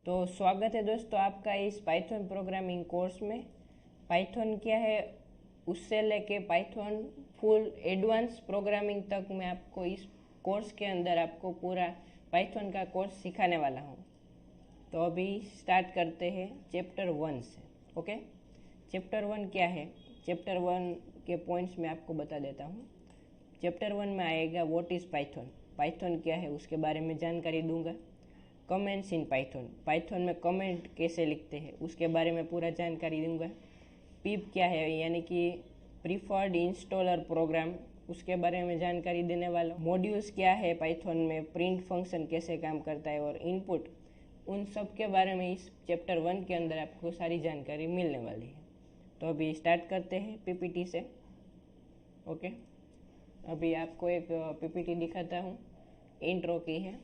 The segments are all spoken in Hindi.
तो स्वागत है दोस्तों आपका इस पाइथन प्रोग्रामिंग कोर्स में। पाइथन क्या है उससे लेके पाइथन फुल एडवांस प्रोग्रामिंग तक मैं आपको इस कोर्स के अंदर आपको पूरा पाइथन का कोर्स सिखाने वाला हूँ। तो अभी स्टार्ट करते हैं चैप्टर 1 से। ओके, चैप्टर 1 क्या है? चैप्टर 1 के पॉइंट्स मैं आपको बता देता हूँ। चैप्टर 1 में आएगा व्हाट इज़ पाइथन, पाइथन क्या है उसके बारे में जानकारी दूंगा। कमेंट्स इन पाइथन, पाइथन में कमेंट कैसे लिखते हैं उसके बारे में पूरा जानकारी दूंगा। पिप क्या है यानी कि प्रीफर्ड इंस्टॉलर प्रोग्राम, उसके बारे में जानकारी देने वाला। मॉड्यूल्स क्या है पाइथन में, प्रिंट फंक्शन कैसे काम करता है और इनपुट, उन सब के बारे में इस चैप्टर 1 के अंदर आपको सारी जानकारी मिलने वाली है। तो अभी स्टार्ट करते हैं पीपीटी से। ओके, अभी आपको एक पीपीटी दिखाता हूँ, इंट्रो की है।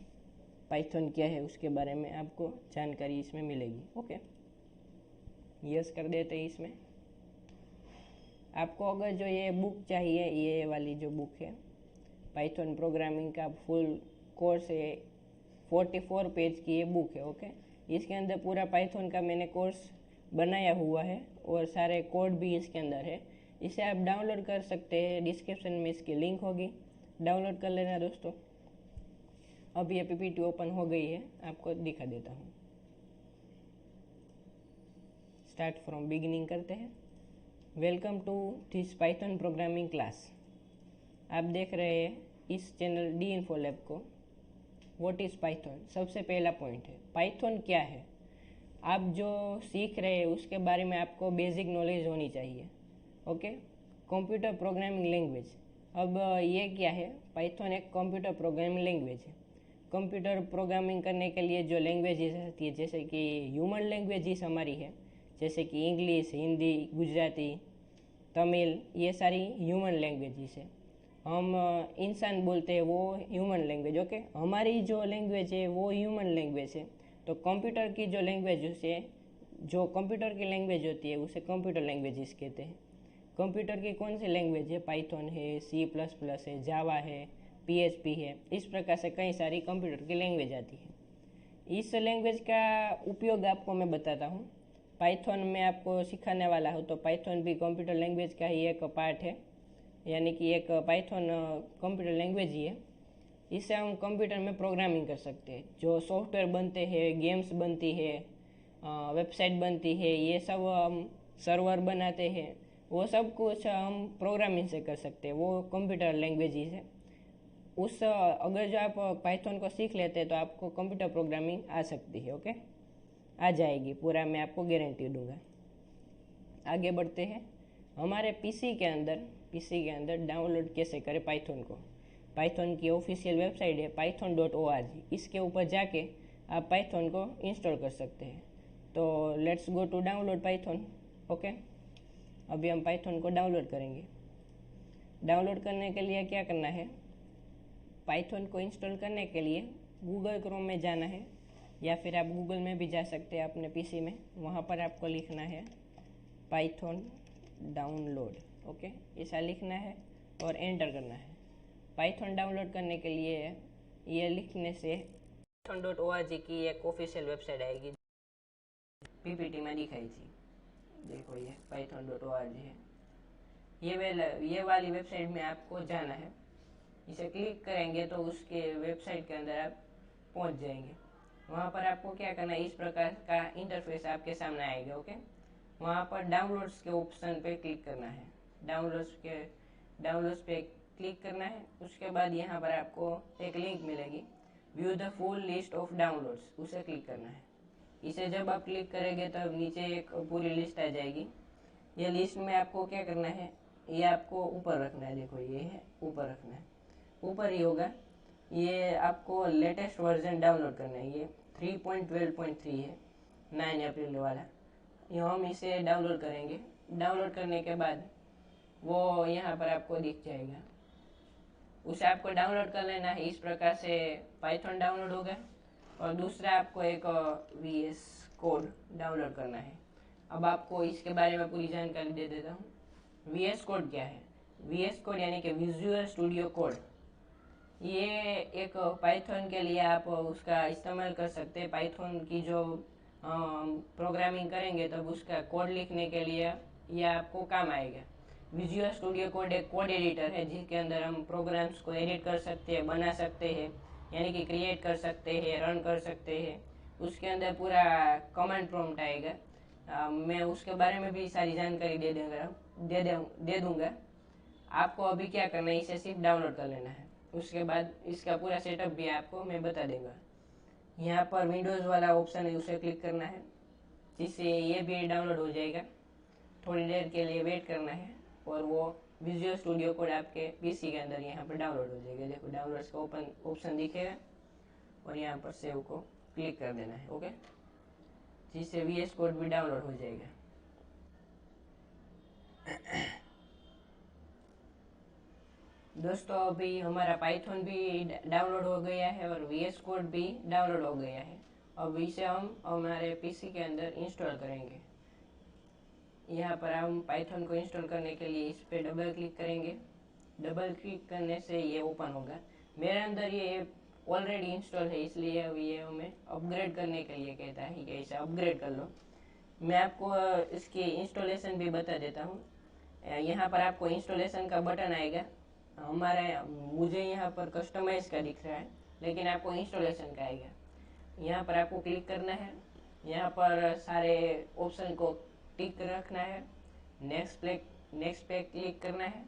पाइथन क्या है उसके बारे में आपको जानकारी इसमें मिलेगी। ओके, यस कर देते हैं इसमें। आपको अगर जो ये बुक चाहिए, ये वाली जो बुक है पाइथन प्रोग्रामिंग का फुल कोर्स है, 44 पेज की ये बुक है। ओके, इसके अंदर पूरा पाइथन का मैंने कोर्स बनाया हुआ है और सारे कोड भी इसके अंदर है। इसे आप डाउनलोड कर सकते हैं, डिस्क्रिप्शन में इसकी लिंक होगी, डाउनलोड कर लेना दोस्तों। अब ये पीपीटी ओपन हो गई है, आपको दिखा देता हूँ। स्टार्ट फ्रॉम बिगिनिंग करते हैं। Welcome to this Python programming class. आप देख रहे हैं इस चैनल डी इन्फो लैब को। व्हाट इज़ पाइथन, सबसे पहला पॉइंट है पाइथन क्या है। आप जो सीख रहे हैं उसके बारे में आपको बेसिक नॉलेज होनी चाहिए। Okay, computer programming language. अब ये क्या है, पाइथन एक कंप्यूटर प्रोग्रामिंग लैंग्वेज है। कंप्यूटर प्रोग्रामिंग करने के लिए जो लैंग्वेजेस आती है, जैसे कि ह्यूमन लैंग्वेजेस हमारी है, जैसे कि इंग्लिश, हिंदी, गुजराती, तमिल, ये सारी ह्यूमन लैंग्वेजेस है। हम इंसान बोलते हैं वो ह्यूमन लैंग्वेज। ओके, हमारी जो लैंग्वेज है वो ह्यूमन लैंग्वेज है। तो कंप्यूटर की जो लैंग्वेज है, जो कंप्यूटर की लैंग्वेज होती है उसे कंप्यूटर लैंग्वेजेस कहते हैं। कंप्यूटर की कौन सी लैंग्वेज है? पाइथन है, C++ है, जावा है, PHP है। इस प्रकार से कई सारी कंप्यूटर की लैंग्वेज आती है। इस लैंग्वेज का उपयोग आपको मैं बताता हूँ। पाइथन में आपको सिखाने वाला हूँ। तो पाइथन भी कंप्यूटर लैंग्वेज का ही एक पार्ट है, यानी कि एक पाइथन कंप्यूटर लैंग्वेज ही है। इससे हम कंप्यूटर में प्रोग्रामिंग कर सकते हैं। जो सॉफ्टवेयर बनते हैं, गेम्स बनती है, वेबसाइट बनती है, ये सब हम सर्वर बनाते हैं, वो सब कुछ हम प्रोग्रामिंग से कर सकते हैं, वो कंप्यूटर लैंग्वेज ही है। उस अगर जो आप पाइथन को सीख लेते हैं तो आपको कंप्यूटर प्रोग्रामिंग आ सकती है। ओके, आ जाएगी पूरा, मैं आपको गारंटी दूंगा। आगे बढ़ते हैं। हमारे पीसी के अंदर डाउनलोड कैसे करें पाइथन को। पाइथन की ऑफिशियल वेबसाइट है python.org, इसके ऊपर जाके आप पाइथन को इंस्टॉल कर सकते हैं। तो let's go to download Python. Okay, अभी हम पाइथन को डाउनलोड करेंगे। डाउनलोड करने के लिए क्या करना है, पाइथन को इंस्टॉल करने के लिए गूगल क्रोम में जाना है, या फिर आप गूगल में भी जा सकते हैं अपने पीसी में। वहाँ पर आपको लिखना है पाइथन डाउनलोड। ओके, ऐसा लिखना है और एंटर करना है। पाइथन डाउनलोड करने के लिए ये लिखने से python.org की एक ऑफिशियल वेबसाइट आएगी, पीपीटी में दिखाई थी। देखो ये python.org है। ये वाली वेबसाइट में आपको जाना है। इसे क्लिक करेंगे तो उसके वेबसाइट के अंदर आप पहुंच जाएंगे। वहाँ पर आपको क्या करना है, इस प्रकार का इंटरफेस आपके सामने आएगा। ओके, वहाँ पर डाउनलोड्स के ऑप्शन पे क्लिक करना है। डाउनलोड्स पे क्लिक करना है। उसके बाद यहाँ पर आपको एक लिंक मिलेगी, view the full list of downloads, उसे क्लिक करना है। इसे जब आप क्लिक करेंगे तब नीचे एक पूरी लिस्ट आ जाएगी। ये लिस्ट में आपको क्या करना है, ये आपको ऊपर रखना है। देखो ये है, ऊपर रखना है, ऊपर ही होगा। ये आपको लेटेस्ट वर्जन डाउनलोड करना है। ये 3.12.3 है, 9 अप्रैल वाला। ये हम इसे डाउनलोड करेंगे। डाउनलोड करने के बाद वो यहाँ पर आपको दिख जाएगा, उसे आपको डाउनलोड कर लेना है। इस प्रकार से पाइथन डाउनलोड होगा। और दूसरा आपको एक VS कोड डाउनलोड करना है। अब आपको इसके बारे में पूरी जानकारी दे देता हूँ। VS कोड क्या है? VS कोड यानी कि विजुअल स्टूडियो कोड। ये एक पाइथन के लिए आप उसका इस्तेमाल कर सकते हैं। पाइथन की जो प्रोग्रामिंग करेंगे तब उसका कोड लिखने के लिए ये आपको काम आएगा। विजुअल स्टूडियो कोड एक कोड एडिटर है जिसके अंदर हम प्रोग्राम्स को एडिट कर सकते हैं, बना सकते हैं, यानी कि क्रिएट कर सकते हैं, रन कर सकते हैं। उसके अंदर पूरा कमांड प्रॉम्प्ट आएगा। मैं उसके बारे में भी सारी जानकारी दे दूंगा। आपको अभी क्या करना है, इसे सिर्फ डाउनलोड कर लेना है। उसके बाद इसका पूरा सेटअप भी आपको मैं बता दूंगा। यहाँ पर विंडोज़ वाला ऑप्शन है, उसे क्लिक करना है जिससे ये भी डाउनलोड हो जाएगा। थोड़ी देर के लिए वेट करना है और वो विजुअल स्टूडियो कोड आपके पीसी के अंदर यहाँ पर डाउनलोड हो जाएगा। देखो डाउनलोड्स का ओपन ऑप्शन दिखेगा और यहाँ पर सेव को क्लिक कर देना है। ओके, जिससे VS कोड भी डाउनलोड हो जाएगा। दोस्तों अभी हमारा पाइथन भी डाउनलोड हो गया है और VS कोड भी डाउनलोड हो गया है। अब इसे हम हमारे पीसी के अंदर इंस्टॉल करेंगे। यहाँ पर हम पाइथन को इंस्टॉल करने के लिए इस पर डबल क्लिक करेंगे। डबल क्लिक करने से ये ओपन होगा। मेरे अंदर ये ऑलरेडी इंस्टॉल है, इसलिए अब ये हमें अपग्रेड करने के लिए कहता है कि इसे अपग्रेड कर लो। मैं आपको इसकी इंस्टॉलेशन भी बता देता हूँ। यहाँ पर आपको इंस्टॉलेशन का बटन आएगा। मुझे यहाँ पर कस्टमाइज का दिख रहा है, लेकिन आपको इंस्टॉलेशन का आएगा। यहाँ पर आपको क्लिक करना है। यहाँ पर सारे ऑप्शन को टिक रखना है। नेक्स्ट पे क्लिक करना है।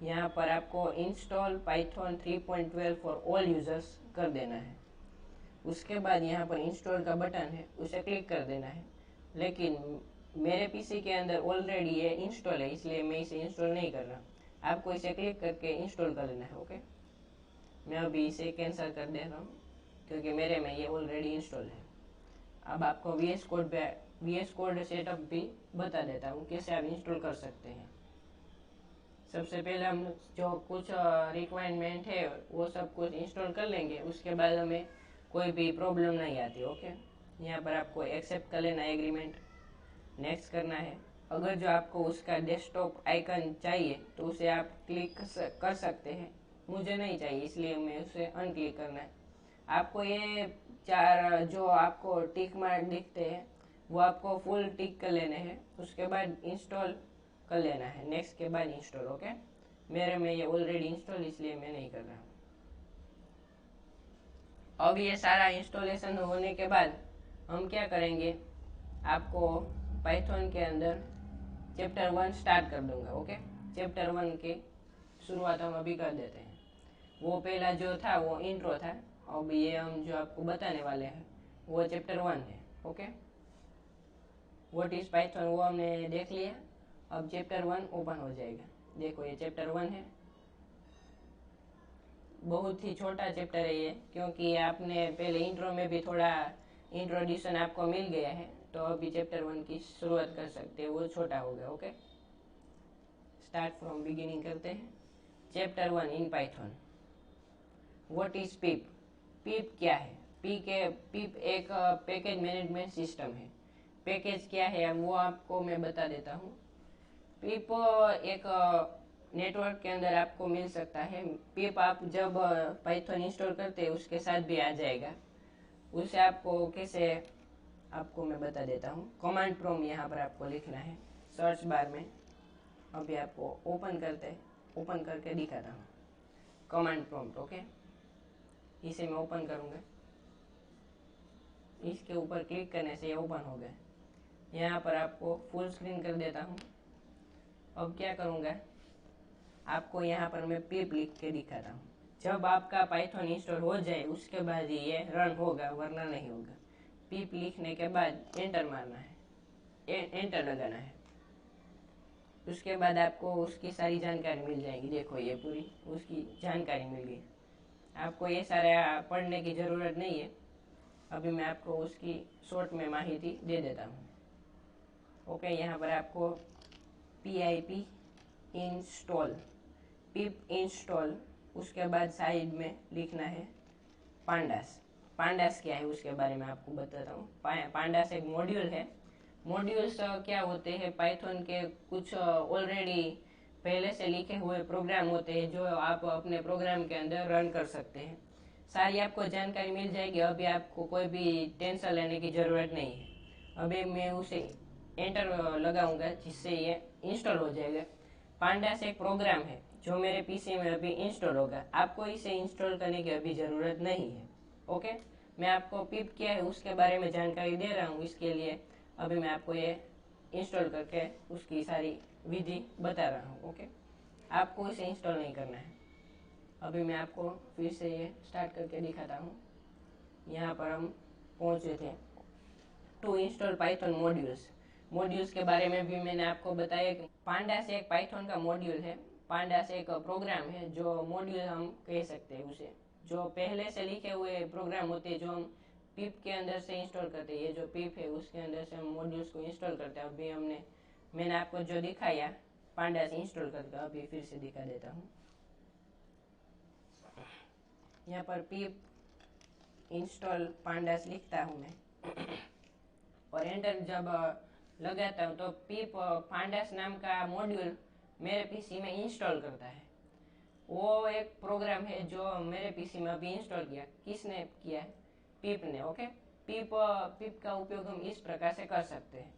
यहाँ पर आपको install Python 3.12 for all users कर देना है। उसके बाद यहाँ पर इंस्टॉल का बटन है, उसे क्लिक कर देना है। लेकिन मेरे पीसी के अंदर ऑलरेडी ये इंस्टॉल है, इसलिए मैं इसे इंस्टॉल नहीं कर रहा। आपको इसे क्लिक करके इंस्टॉल कर लेना है। ओके, मैं अभी इसे कैंसिल कर दे रहा हूँ क्योंकि मेरे में ये ऑलरेडी इंस्टॉल है। अब आपको VS कोड सेटअप भी बता देता हूँ कैसे आप इंस्टॉल कर सकते हैं। सबसे पहले हम जो कुछ रिक्वायरमेंट है वो सब कुछ इंस्टॉल कर लेंगे। उसके बाद हमें कोई भी प्रॉब्लम नहीं आती। ओके, यहाँ पर आपको एक्सेप्ट कर लेना है, एग्रीमेंट नेक्स्ट करना है। अगर जो आपको उसका डेस्कटॉप आइकन चाहिए तो उसे आप क्लिक कर सकते हैं। मुझे नहीं चाहिए, इसलिए मैं उसे अनक्लिक करना है। आपको ये चार जो आपको टिक मार्क दिखते हैं वो आपको फुल टिक कर लेने हैं। उसके बाद इंस्टॉल कर लेना है, नेक्स्ट के बाद इंस्टॉल। ओके, मेरे में ये ऑलरेडी इंस्टॉल, इसलिए मैं नहीं कर रहा। अब ये सारा इंस्टॉलेशन होने के बाद हम क्या करेंगे, आपको पाइथन के अंदर चैप्टर 1 स्टार्ट कर दूंगा। ओके, चैप्टर 1 की शुरुआत हम अभी कर देते हैं। वो पहला जो था वो इंट्रो था। अब ये हम जो आपको बताने वाले हैं वो चैप्टर 1 है। ओके, व्हाट इज पाइथन वो हमने देख लिया। अब चैप्टर 1 ओपन हो जाएगा। देखो ये चैप्टर 1 है। बहुत ही छोटा चैप्टर है ये, क्योंकि आपने पहले इंट्रो में भी थोड़ा इंट्रोड्यूशन आपको मिल गया है, तो अभी चैप्टर 1 की शुरुआत कर सकते हैं, वो छोटा होगा। ओके, स्टार्ट फ्रॉम बिगिनिंग करते हैं। Chapter 1 in Python. What is pip? Pip क्या है? पिप एक पैकेज मैनेजमेंट सिस्टम है। पैकेज क्या है वो आपको मैं बता देता हूँ। पिप एक नेटवर्क के अंदर आपको मिल सकता है। पिप आप जब पाइथन इंस्टॉल करते हैं उसके साथ भी आ जाएगा। उसे आपको कैसे, आपको मैं बता देता हूँ। कमांड प्रॉम्प्ट यहाँ पर आपको लिखना है सर्च बार में। अभी आपको ओपन करके दिखाता हूँ कमांड प्रॉम्प्ट। ओके, इसे मैं ओपन करूँगा। इसके ऊपर क्लिक करने से ये ओपन हो गया। यहाँ पर आपको फुल स्क्रीन कर देता हूँ। अब क्या करूँगा, आपको यहाँ पर मैं पिप लिख के दिखाता हूँ। जब आपका पाइथन इंस्टॉल हो जाए उसके बाद ये रन होगा, वरना नहीं होगा। पिप लिखने के बाद एंटर मारना है, एंटर लगाना है। उसके बाद आपको उसकी सारी जानकारी मिल जाएगी। देखो ये पूरी उसकी जानकारी मिल गई। आपको ये सारा पढ़ने की ज़रूरत नहीं है। अभी मैं आपको उसकी शॉर्ट में माहिती दे देता हूँ। ओके, यहाँ पर आपको PIP इंस्टॉल, पिप इंस्टॉल, उसके बाद साइड में लिखना है पांडास। पांडास क्या है उसके बारे में आपको बताता हूँ। पांडास एक मॉड्यूल है। मॉड्यूल्स क्या होते हैं, पाइथन के कुछ ऑलरेडी पहले से लिखे हुए प्रोग्राम होते हैं जो आप अपने प्रोग्राम के अंदर रन कर सकते हैं। सारी आपको जानकारी मिल जाएगी। अभी आपको कोई भी टेंशन लेने की ज़रूरत नहीं है। अभी मैं उसे एंटर लगाऊंगा जिससे ये इंस्टॉल हो जाएगा। पांडास एक प्रोग्राम है जो मेरे पीसी में अभी इंस्टॉल होगा। आपको इसे इंस्टॉल करने की अभी ज़रूरत नहीं है। ओके, मैं आपको पिप क्या है उसके बारे में जानकारी दे रहा हूँ। इसके लिए अभी मैं आपको ये इंस्टॉल करके उसकी सारी विधि बता रहा हूँ। ओके, आपको इसे इंस्टॉल नहीं करना है। अभी मैं आपको फिर से ये स्टार्ट करके दिखाता हूँ। यहाँ पर हम पहुँचे थे टू इंस्टॉल पाइथन मॉड्यूल्स के बारे में भी मैंने आपको बताया कि पांडास एक पाइथन का मॉड्यूल है। पांडास एक प्रोग्राम है जो मॉड्यूल हम कह सकते हैं उसे, जो पहले से लिखे हुए प्रोग्राम होते हैं जो हम पिप के अंदर से इंस्टॉल करते हैं। ये जो पिप है उसके अंदर से हम मॉड्यूल्स को इंस्टॉल करते हैं। अभी मैंने आपको जो दिखाया पांडास इंस्टॉल करके अभी फिर से दिखा देता हूँ। यहाँ पर पिप इंस्टॉल पांडास लिखता हूँ मैं और एंटर जब लगाता हूँ तो पिप पांडास नाम का मॉड्यूल मेरे पीसी में इंस्टॉल करता है। वो एक प्रोग्राम है जो मेरे पीसी में अभी इंस्टॉल किया। किसने किया है? पिप ने। ओके, पिप का उपयोग हम इस प्रकार से कर सकते हैं।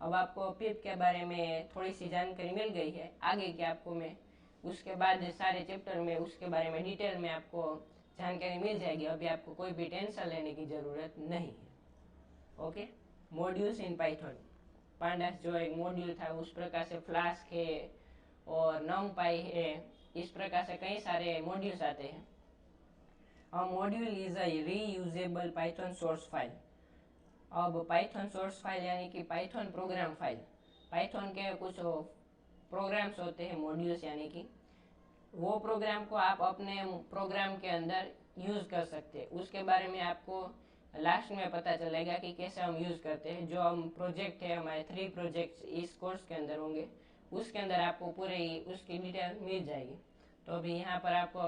अब आपको पिप के बारे में थोड़ी सी जानकारी मिल गई है। आगे की आपको मैं उसके बाद सारे चैप्टर में उसके बारे में डिटेल में आपको जानकारी मिल जाएगी। अभी आपको कोई भी टेंशन लेने की ज़रूरत नहीं है। Okay, modules in Python. Pandas जो एक मॉड्यूल था उस प्रकार से फ्लास्क है और नमपाई है, इस प्रकार से कई सारे मॉड्यूल्स आते हैं। अ module is a reusable Python source file. अब पाइथन सोर्स फाइल यानी कि पाइथन प्रोग्राम फाइल। पाइथन के कुछ प्रोग्राम्स होते हैं मॉड्यूल्स, यानी कि वो प्रोग्राम को आप अपने प्रोग्राम के अंदर यूज़ कर सकते हैं। उसके बारे में आपको लास्ट में पता चलेगा कि कैसे हम यूज़ करते हैं। जो हम प्रोजेक्ट है, हमारे 3 प्रोजेक्ट्स इस कोर्स के अंदर होंगे, उसके अंदर आपको पूरे उसकी डिटेल मिल जाएगी। तो अभी यहाँ पर आपको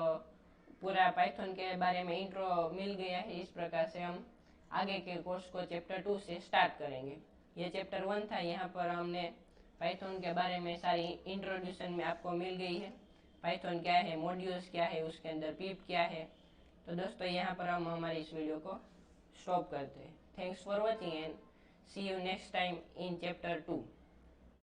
पूरा पाइथन के बारे में इंट्रो मिल गया है। इस प्रकार से हम आगे के कोर्स को चैप्टर 2 से स्टार्ट करेंगे। ये चैप्टर 1 था। यहाँ पर हमने पाइथन के बारे में सारी इंट्रोड्यूशन में आपको मिल गई है। पाइथन क्या है, मॉड्यूल्स क्या है, उसके अंदर पिप क्या है। तो दोस्तों यहाँ पर हम हमारी इस वीडियो को स्टॉप करते हैं। Thanks for watching and see you next time in chapter 2।